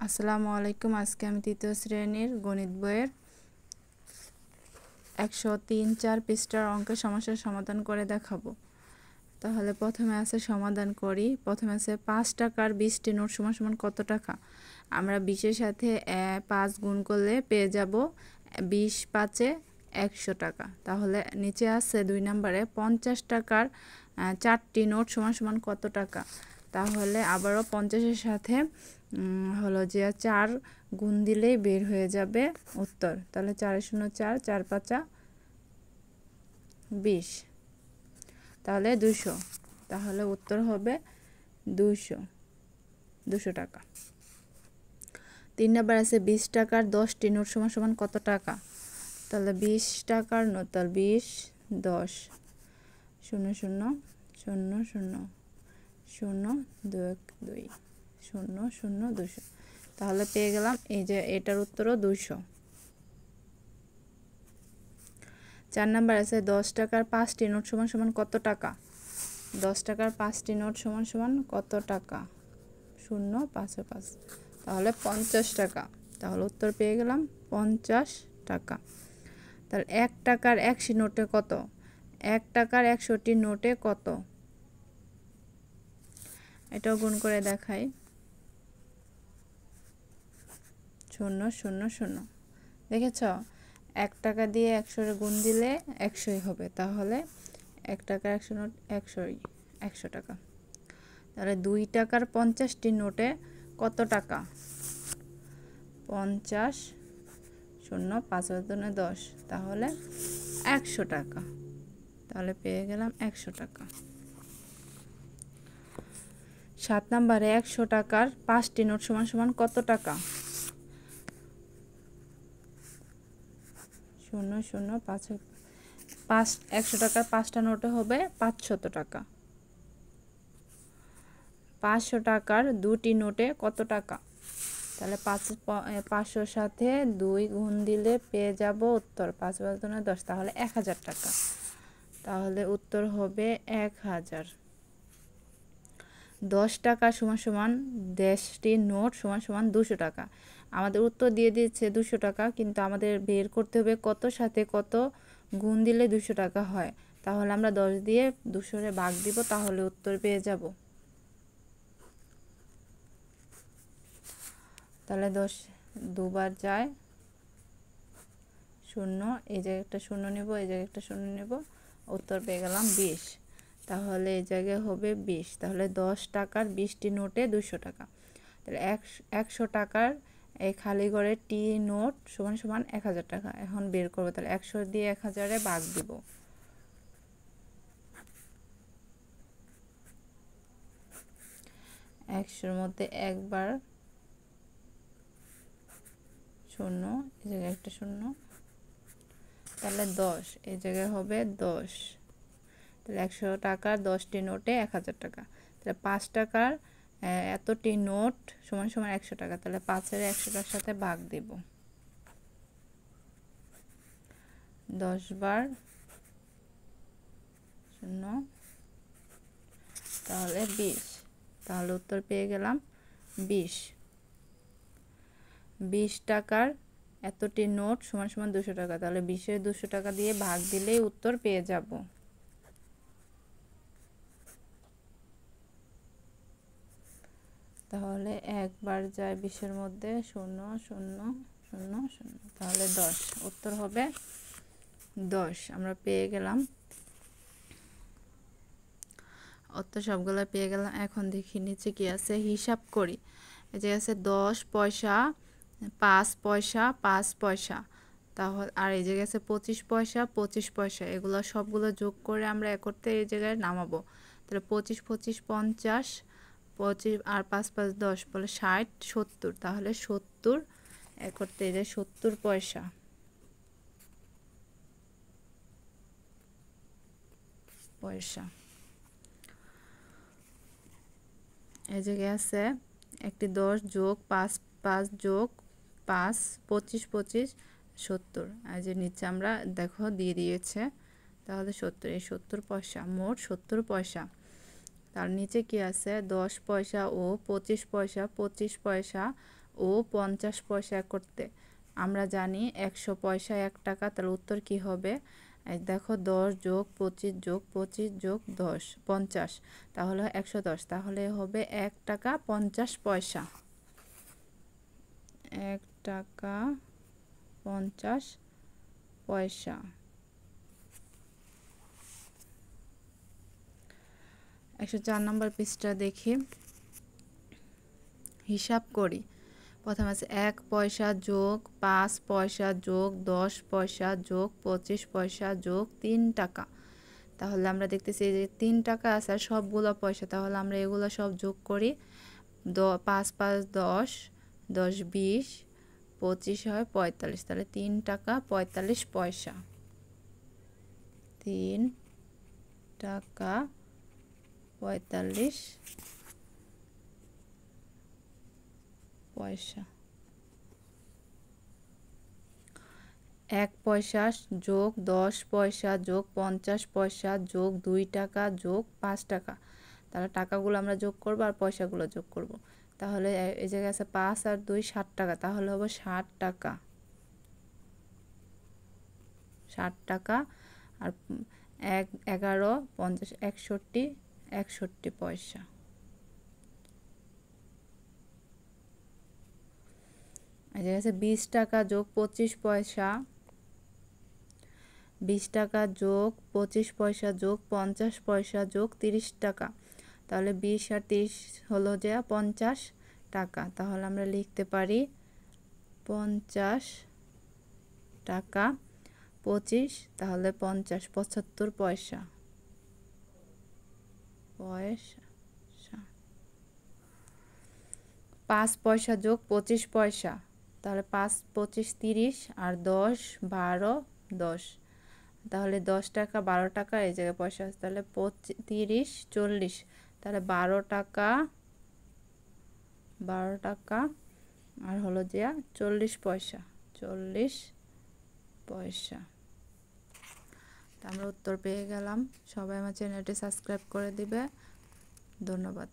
আসসালামু আলাইকুম। আজকে আমি তৃতীয় শ্রেণীর গণিত বইয়ের 103-4 পৃষ্ঠার অঙ্কের সমস্যার সমাধান করে দেখাবো। তাহলে প্রথমে আছে সমাধান করি। প্রথমে আছে 5 টাকার 20টি নোট সমান সমান কত টাকা। আমরা 20-এর সাথে 5 গুণ করলে পেয়ে যাব 20 5-এ 100 টাকা। তাহলে নিচে আছে 2 নম্বরে 50 টাকার 4টি নোট সমান সমান কত টাকা। তাহলে আবারও 50-এর সাথে হলো যে 4 গুণ দিলেই বের হয়ে যাবে উত্তর। তাহলে 4 0 4 4 5 20, তাহলে 200। তাহলে উত্তর হবে 200 টাকা। 3 নম্বর আছে 20 টাকার 10টি নোট সমান সমান কত টাকা। তাহলে 20 টাকার নোট, তাহলে 20 10 0 0 0 0 0 2 2 0 0 200। তাহলে পেয়ে গেলাম এই যে এটার উত্তরও 200। 4 নাম্বার আছে 10 টাকার 5টি নোট সমান সমান কত টাকা। 10 টাকার 5টি নোট সমান সমান কত টাকা। 0 5 5, তাহলে 50 টাকা। তাহলে উত্তর পেয়ে গেলাম 50 টাকা। তাহলে 1 টাকার 100 নোটে কত। 1 টাকার 100টি নোটে কত, এটাও গুণ করে দেখাই। 0 0 0, দেখেছ 1 টাকা দিয়ে 100 গুণ দিলে 100ই হবে। তাহলে 1 টাকার 100 নোট 100 টাকা। তাহলে 2 টাকার 50টি নোটে কত টাকা। 50 0 5 10, তাহলে 100 টাকা। তাহলে পেয়ে গেলাম 100 টাকা। 7 নম্বরে 100 টাকার 5টি নোট সমান সমান কত টাকা। 0 0 5 100 টাকার 5টা নোটে হবে 500 টাকা। 500 টাকার 2টি নোটে কত টাকা। তাহলে 500 সাথে 2 গুণ দিলে পেয়ে যাব উত্তর 5 5 10, তাহলে 1000 টাকা। তাহলে উত্তর হবে 1000। 10 টাকা সমান সমান 10টি নোট সমান সমান 200 টাকা। আমাদের উত্তর দিয়ে দিচ্ছে 200 টাকা, কিন্তু আমাদের বের করতে হবে কত সাথে কত গুণ দিলে 200 টাকা হয়। তাহলে আমরা 10 দিয়ে 200-এ ভাগ দিব, তাহলে উত্তর পেয়ে যাব। তাহলে 10 দুবার যায় 0, এই জায়গায় একটা 0 নেব, এই জায়গায় একটা 0 নেব, উত্তর পেয়ে গেলাম 20। তাহলে এই জায়গায় হবে 20। তাহলে 10 টাকার 20টি নোটে 200 টাকা। তাহলে 100 টাকার এই খালি ঘরে টি নোট সমান সমান 1000 টাকা। এখন বের করবো। তাহলে 100 দিয়ে 1000-এ ভাগ দিব। একশোর মধ্যে একবার 0, এই জায়গায় একটা 0, তাহলে 10, এই জায়গায় হবে 10। তাহলে 100 টাকার 10টি নোটে 1000 টাকা। তাহলে 5 টাকার এতটি নোট সমান সমান 100 টাকা। তাহলে 5-এর 100টার সাথে ভাগ দেব। 10 বার 0, তাহলে 20। তাহলে উত্তর পেয়ে গেলাম 20। 20 টাকার এতটি নোট সমান সমান 200 টাকা। তাহলে 20-এর 200 টাকা দিয়ে ভাগ দিলেই উত্তর পেয়ে যাব। তাহলে একবার যায় 20-এর মধ্যে 0 0 0 0, তাহলে 10। উত্তর হবে 10। আমরা পেয়ে গেলাম উত্তর, সবগুলো পেয়ে গেলাম। এখন দেখি নিচে কি আছে, হিসাব করি। এই যে আছে 10 পয়সা 5 পয়সা 5 পয়সা। তাহলে আর এই জায়গায় আছে 25 পয়সা 25 পয়সা। এগুলো সবগুলো যোগ করে আমরা একত্রে এই জায়গায় নামাবো। তাহলে 25 25 50, 25 আর 5 5 10, বলে 60 70। তাহলে 70 একত্রে এই যে 70 পয়সা পয়সা। এই জায়গায় আছে একটি 10 যোগ 5 5 যোগ 5 25 25 70। এই যে নিচে আমরা দেখো দিয়ে দিয়েছে, তাহলে 70, এই 70 পয়সা, মোট 70 পয়সা। তার নিচে কি আছে 10 পয়সা ও 25 পয়সা 25 পয়সা ও 50 পয়সা করতে। আমরা জানি 100 পয়সা 1 টাকা, তাহলে উত্তর কি হবে? দেখো 10 যোগ 25 যোগ 25 যোগ 10 50, তাহলে 110, তাহলে হবে 1 টাকা 50 পয়সা। 1 টাকা 50 পয়সা। 104 নম্বর পৃষ্ঠা দেখি, হিসাব করি। প্রথম আছে 1 পয়সা যোগ 5 পয়সা যোগ 10 পয়সা যোগ 25 পয়সা যোগ 3 টাকা। তাহলে আমরা দেখতেছি যে 3 টাকা আছে আর সবগুলো পয়সা, তাহলে আমরা এগুলো সব যোগ করি। 5 5 10, 10 20, 25 হয় 45, তাহলে 3 টাকা 45 পয়সা। 3 টাকা 45 পয়সা। 1 পয়সা যোগ 10 পয়সা যোগ 50 পয়সা যোগ 2 টাকা যোগ 5 টাকা। তাহলে টাকাগুলো আমরা যোগ করব আর পয়সাগুলো যোগ করব। তাহলে এই জায়গায় আছে 5 আর 2 60 টাকা, তাহলে হবে 60 টাকা। 60 টাকা আর 1 11 50 61 61 পয়সা। এই জায়গায় আছে 20 টাকা যোগ 25 পয়সা, 20 টাকা যোগ 25 পয়সা যোগ 50 পয়সা যোগ 30 টাকা। তাহলে 20 আর 30 হলো যে 50 টাকা। তাহলে আমরা লিখতে পারি 50 টাকা 25, তাহলে 50 75 পয়সা। 5 পয়সা যোগ 25 পয়সা, তাহলে 5 25 30 আর 10 12 10, তাহলে 10 টাকা 12 টাকা এই জায়গায় পয়সা আছে, তাহলে 30 40, তাহলে 12 টাকা আর হলো যে 40 পয়সা। 40 পয়সা। আমরা উত্তর পেয়ে গেলাম। সবাই আমার চ্যানেলটি সাবস্ক্রাইব করে দিবে। ধন্যবাদ।